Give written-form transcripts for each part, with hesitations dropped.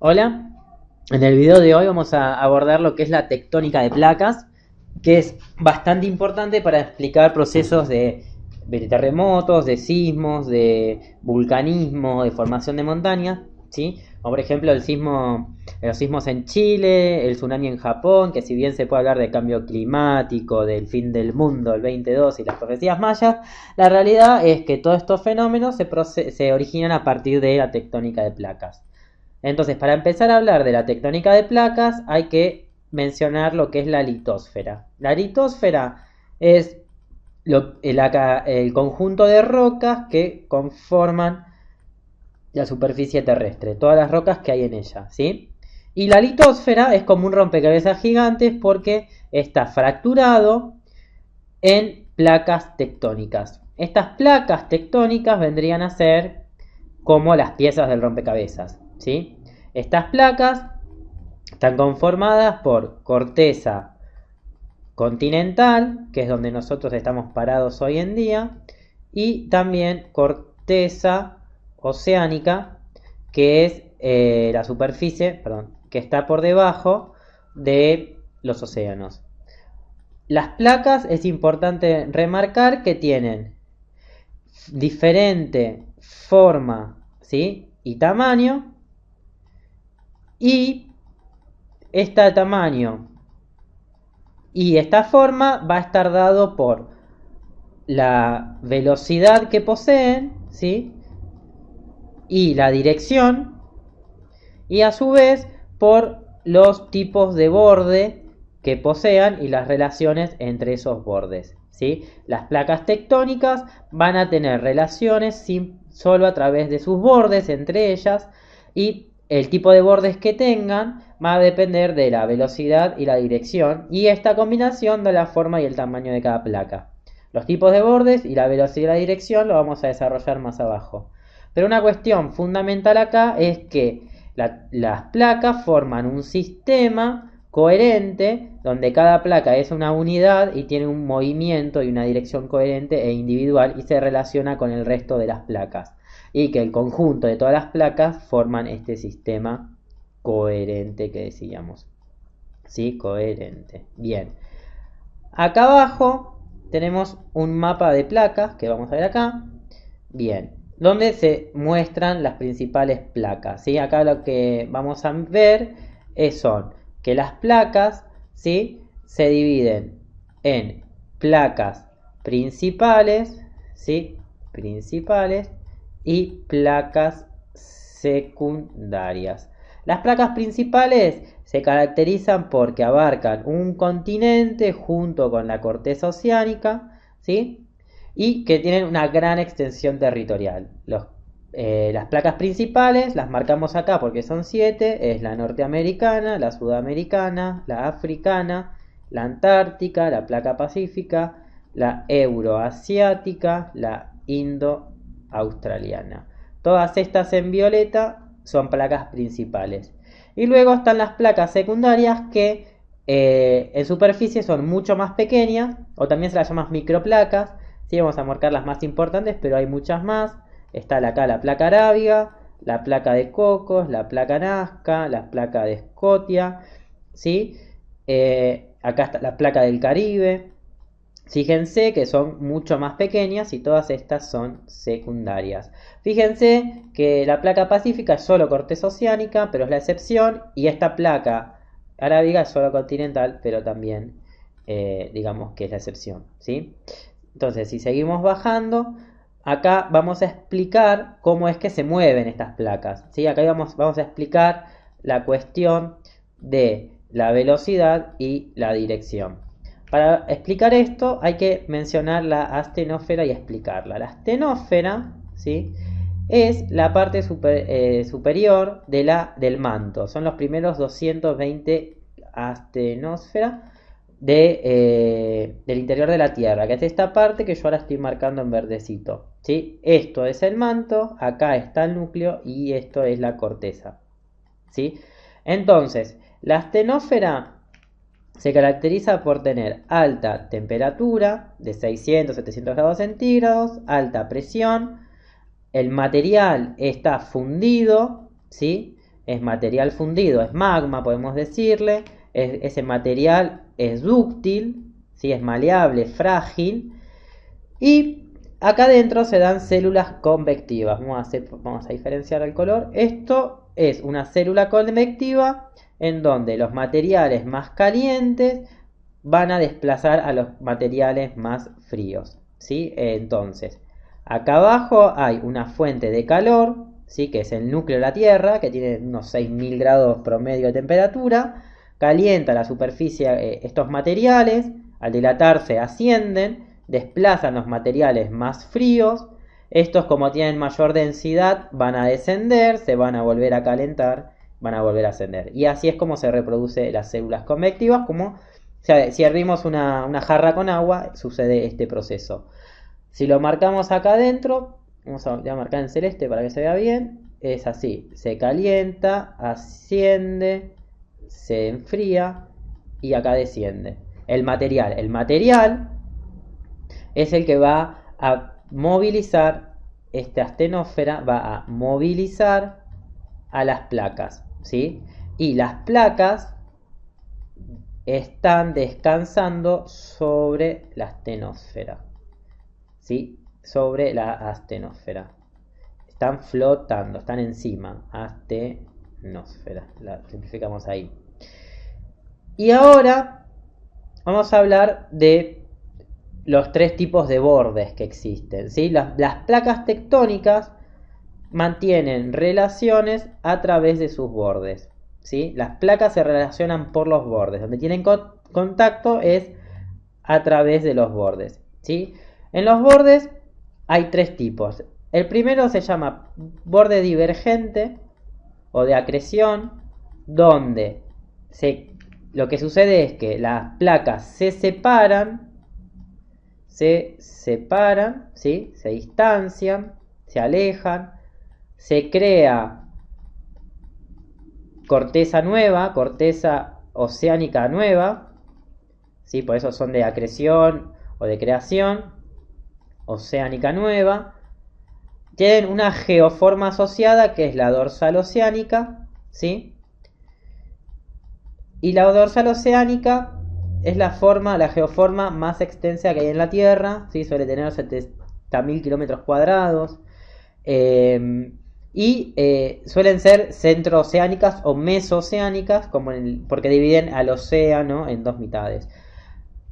Hola, en el video de hoy vamos a abordar lo que es la tectónica de placas, que es bastante importante para explicar procesos de terremotos, de sismos, de vulcanismo, de formación de montañas, ¿sí? Como por ejemplo los sismos en Chile, el tsunami en Japón, que si bien se puede hablar de cambio climático, del fin del mundo, el 22 y las profecías mayas, la realidad es que todos estos fenómenos se originan a partir de la tectónica de placas. Entonces, para empezar a hablar de la tectónica de placas, hay que mencionar lo que es la litosfera. La litosfera es el conjunto de rocas que conforman la superficie terrestre, todas las rocas que hay en ella, ¿sí? Y la litosfera es como un rompecabezas gigantes porque está fracturado en placas tectónicas. Estas placas tectónicas vendrían a ser como las piezas del rompecabezas, ¿sí? Estas placas están conformadas por corteza continental, que es donde nosotros estamos parados hoy en día, y también corteza oceánica, que es la superficie, perdón, que está por debajo de los océanos. Las placas es importante remarcar que tienen diferente forma, ¿sí? Y tamaño, y este tamaño y esta forma va a estar dado por la velocidad que poseen, ¿sí? Y la dirección, y a su vez por los tipos de borde que posean y las relaciones entre esos bordes, ¿sí? Las placas tectónicas van a tener relaciones solo a través de sus bordes entre ellas, y el tipo de bordes que tengan va a depender de la velocidad y la dirección, y esta combinación da la forma y el tamaño de cada placa. Los tipos de bordes y la velocidad y la dirección lo vamos a desarrollar más abajo. Pero una cuestión fundamental acá es que las placas forman un sistema coherente donde cada placa es una unidad y tiene un movimiento y una dirección coherente e individual y se relaciona con el resto de las placas, y que el conjunto de todas las placas forman este sistema coherente que decíamos. ¿Sí? Coherente. Bien. Acá abajo tenemos un mapa de placas que vamos a ver acá. Bien, donde se muestran las principales placas, ¿sí? Acá lo que vamos a ver son que las placas, ¿sí? Se dividen en placas principales, ¿sí? Principales y placas secundarias. Las placas principales se caracterizan porque abarcan un continente junto con la corteza oceánica, ¿sí? Y que tienen una gran extensión territorial. Las placas principales las marcamos acá porque son 7, es la norteamericana, la sudamericana, la africana, la antártica, la placa pacífica, la euroasiática, la indo-australiana. Todas estas en violeta son placas principales. Y luego están las placas secundarias que en superficie son mucho más pequeñas, o también se las llama microplacas. Sí, vamos a marcar las más importantes, pero hay muchas más. Está acá la placa arábiga, la placa de Cocos, la placa Nazca, la placa de Scotia, ¿sí? Acá está la placa del Caribe. Fíjense que son mucho más pequeñas y todas estas son secundarias. Fíjense que la placa pacífica es solo corteza oceánica, pero es la excepción, y esta placa arábiga es solo continental, pero también digamos que es la excepción, ¿sí? Entonces, si seguimos bajando, acá vamos a explicar cómo es que se mueven estas placas, ¿sí? Acá vamos a explicar la cuestión de la velocidad y la dirección. Para explicar esto hay que mencionar la astenósfera y explicarla. La astenósfera, ¿sí?, es la parte superior del manto. Son los primeros 220 astenósfera del interior de la Tierra, que es esta parte que yo ahora estoy marcando en verdecito, ¿sí? Esto es el manto, acá está el núcleo y esto es la corteza, ¿sí? Entonces, la astenósfera se caracteriza por tener alta temperatura de 600-700 grados centígrados, alta presión, el material está fundido, ¿sí? es material fundido, es magma, podemos decirle. Ese material es dúctil, ¿sí? Es maleable, frágil. Y acá adentro se dan células convectivas. Vamos a diferenciar el color. Esto es una célula convectiva en donde los materiales más calientes van a desplazar a los materiales más fríos, ¿sí? Entonces, acá abajo hay una fuente de calor, ¿sí? Que es el núcleo de la Tierra, que tiene unos 6000 grados promedio de temperatura. Calienta la superficie estos materiales, al dilatarse ascienden, desplazan los materiales más fríos. Estos, como tienen mayor densidad, van a descender, se van a volver a calentar, van a volver a ascender. Y así es como se reproducen las células convectivas, como si hervimos una jarra con agua, sucede este proceso. Si lo marcamos acá adentro, vamos a marcar en celeste para que se vea bien, es así, se calienta, asciende, se enfría y acá desciende. El material es el que va a movilizar, esta astenósfera va a movilizar a las placas, ¿sí? Y las placas están descansando sobre la astenósfera, ¿sí? Sobre la astenósfera. Están flotando, están encima, astenósfera. La simplificamos ahí. Y ahora vamos a hablar de los tres tipos de bordes que existen, ¿sí? Las placas tectónicas mantienen relaciones a través de sus bordes, ¿sí? Las placas se relacionan por los bordes. Donde tienen contacto es a través de los bordes, ¿sí? En los bordes hay tres tipos. El primero se llama borde divergente o de acreción, donde lo que sucede es que las placas se separan, ¿sí? Se distancian, se alejan, se crea corteza nueva, corteza oceánica nueva, ¿sí? Por eso son de acreción o de creación, oceánica nueva. Tienen una geoforma asociada que es la dorsal oceánica, ¿sí? Y la dorsal oceánica es la geoforma más extensa que hay en la Tierra, ¿sí? Suele tener 70.000 kilómetros cuadrados. Suelen ser centrooceánicas o mesooceánicas, porque dividen al océano en dos mitades.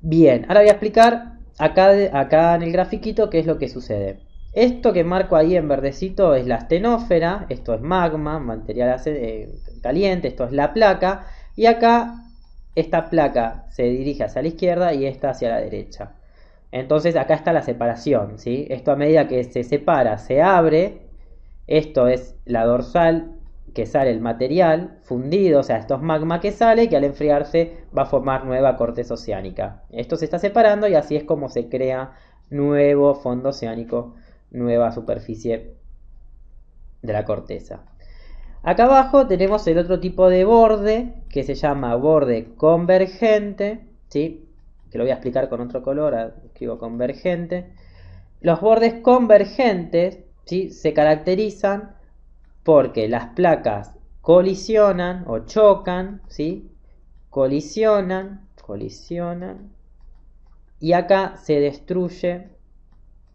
Bien, ahora voy a explicar acá en el grafiquito qué es lo que sucede. Esto que marco ahí en verdecito es la astenósfera, esto es magma, material caliente, esto es la placa, y acá esta placa se dirige hacia la izquierda y esta hacia la derecha. Entonces acá está la separación, ¿sí? Esto a medida que se separa, se abre. Esto es la dorsal, que sale el material fundido, o sea, esto es magma que sale, que al enfriarse va a formar nueva corteza oceánica. Esto se está separando y así es como se crea nuevo fondo oceánico, nueva superficie de la corteza. Acá abajo tenemos el otro tipo de borde, que se llama borde convergente, ¿sí? Que lo voy a explicar con otro color, escribo convergente. Los bordes convergentes, ¿sí? Se caracterizan porque las placas colisionan o chocan, ¿sí? Colisionan, y acá se destruye,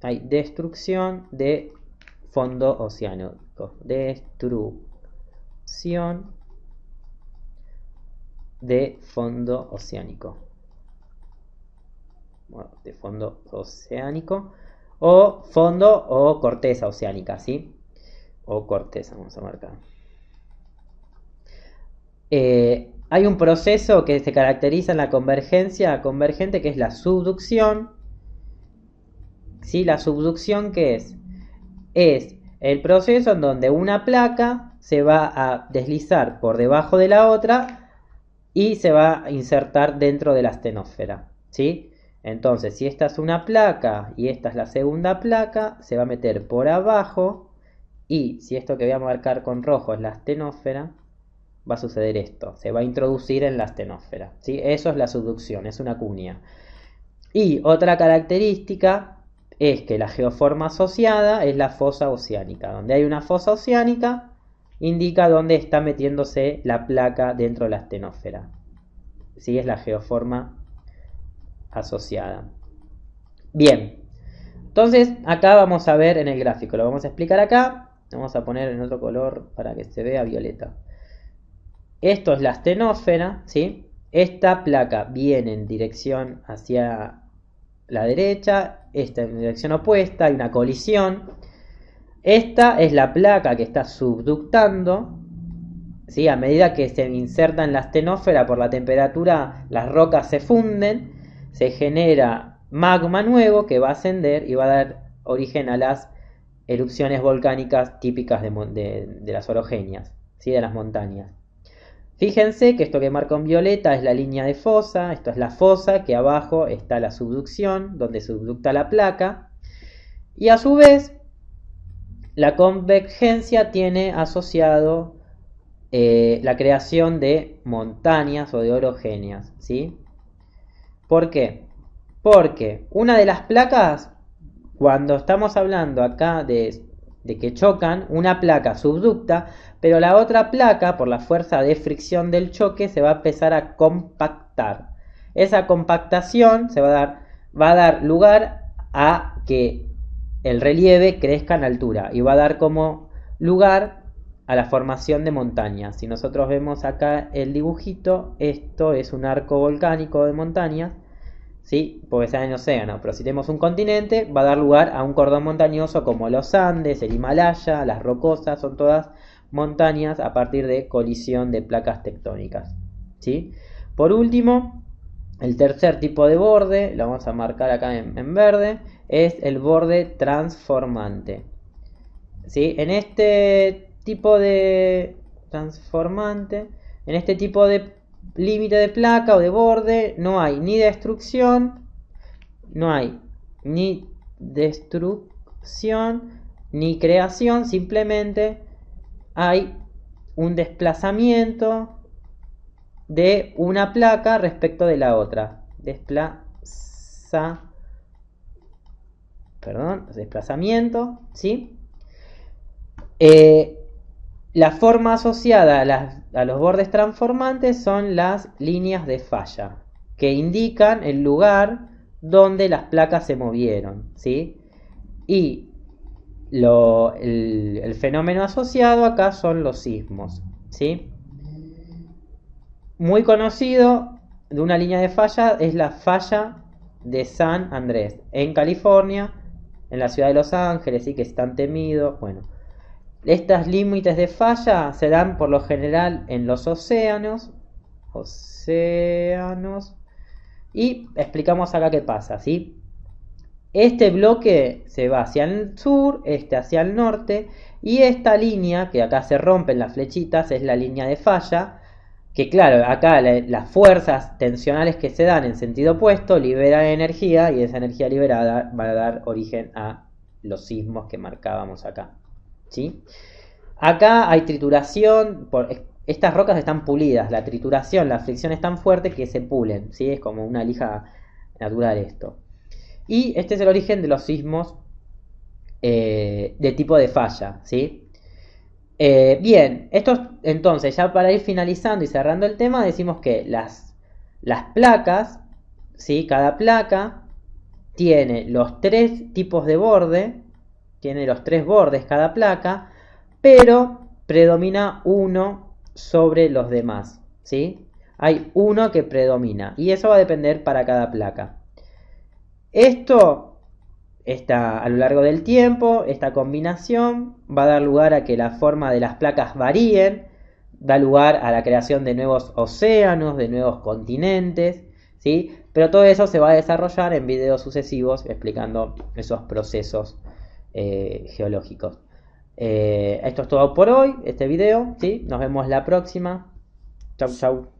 hay destrucción de fondo oceánico, destrucción de fondo oceánico, bueno, de fondo oceánico o fondo o corteza oceánica, ¿sí? O corteza, vamos a marcar. Hay un proceso que se caracteriza en la convergencia convergente, que es la subducción, ¿sí? La subducción, ¿qué es? Es el proceso en donde una placa se va a deslizar por debajo de la otra y se va a insertar dentro de la astenósfera, ¿sí? Entonces, si esta es una placa y esta es la segunda placa, se va a meter por abajo, y si esto que voy a marcar con rojo es la astenósfera, va a suceder esto, se va a introducir en la astenósfera, ¿sí? Eso es la subducción, es una cuña. Y otra característica es que la geoforma asociada es la fosa oceánica. Donde hay una fosa oceánica, indica dónde está metiéndose la placa dentro de la astenósfera. ¿Sí? Es la geoforma asociada. Bien, entonces acá vamos a ver en el gráfico, lo vamos a explicar acá, vamos a poner en otro color para que se vea violeta. Esto es la astenósfera, ¿sí? Esta placa viene en dirección hacia la derecha, esta en dirección opuesta, hay una colisión. Esta es la placa que está subductando, ¿sí? A medida que se inserta en la astenósfera por la temperatura, las rocas se funden, se genera magma nuevo que va a ascender y va a dar origen a las erupciones volcánicas típicas de las orogenias, ¿sí? De las montañas. Fíjense que esto que marco en violeta es la línea de fosa, esto es la fosa, que abajo está la subducción, donde subducta la placa, y a su vez la convergencia tiene asociado la creación de montañas o de orogenias, ¿sí? ¿Por qué? Porque una de las placas, cuando estamos hablando acá de que chocan, una placa subducta, pero la otra placa, por la fuerza de fricción del choque, se va a empezar a compactar. Esa compactación va a dar lugar a que el relieve crezca en altura y va a dar como lugar a la formación de montañas. Si nosotros vemos acá el dibujito, esto es un arco volcánico de montañas, ¿sí? Porque está en el océano, pero si tenemos un continente, va a dar lugar a un cordón montañoso como los Andes, el Himalaya, las Rocosas, son todas montañas a partir de colisión de placas tectónicas, ¿sí? Por último, el tercer tipo de borde, lo vamos a marcar acá en verde, es el borde transformante, ¿sí? En este tipo de transformante, en este tipo de límite de placa o de borde, no hay ni destrucción, ni creación, simplemente hay un desplazamiento de una placa respecto de la otra. Desplazamiento, ¿sí? La forma asociada a los bordes transformantes son las líneas de falla, que indican el lugar donde las placas se movieron, ¿sí? Y el fenómeno asociado acá son los sismos, ¿sí? Muy conocido de una línea de falla es la falla de San Andrés, en California, en la ciudad de Los Ángeles, ¿sí? Que es tan temido. Bueno, estos límites de falla se dan por lo general en los océanos, y explicamos acá qué pasa, ¿sí? Este bloque se va hacia el sur, este hacia el norte, y esta línea, que acá se rompen las flechitas, es la línea de falla, que claro, acá las fuerzas tensionales que se dan en sentido opuesto liberan energía, y esa energía liberada va a dar origen a los sismos que marcábamos acá, ¿sí? Acá hay trituración, estas rocas están pulidas, la trituración, la fricción es tan fuerte que se pulen, ¿sí? Es como una lija natural esto. Y este es el origen de los sismos de tipo de falla, ¿sí? Bien, esto entonces, ya para ir finalizando y cerrando el tema, decimos que las placas, ¿sí? Cada placa tiene los tres tipos de borde, tiene los tres bordes cada placa, pero predomina uno sobre los demás, ¿sí? Hay uno que predomina y eso va a depender para cada placa. Esto está a lo largo del tiempo, esta combinación va a dar lugar a que la forma de las placas varíen, da lugar a la creación de nuevos océanos, de nuevos continentes, ¿sí? Pero todo eso se va a desarrollar en videos sucesivos explicando esos procesos geológicos. Esto es todo por hoy, este video, ¿sí? Nos vemos la próxima. Chau, chau.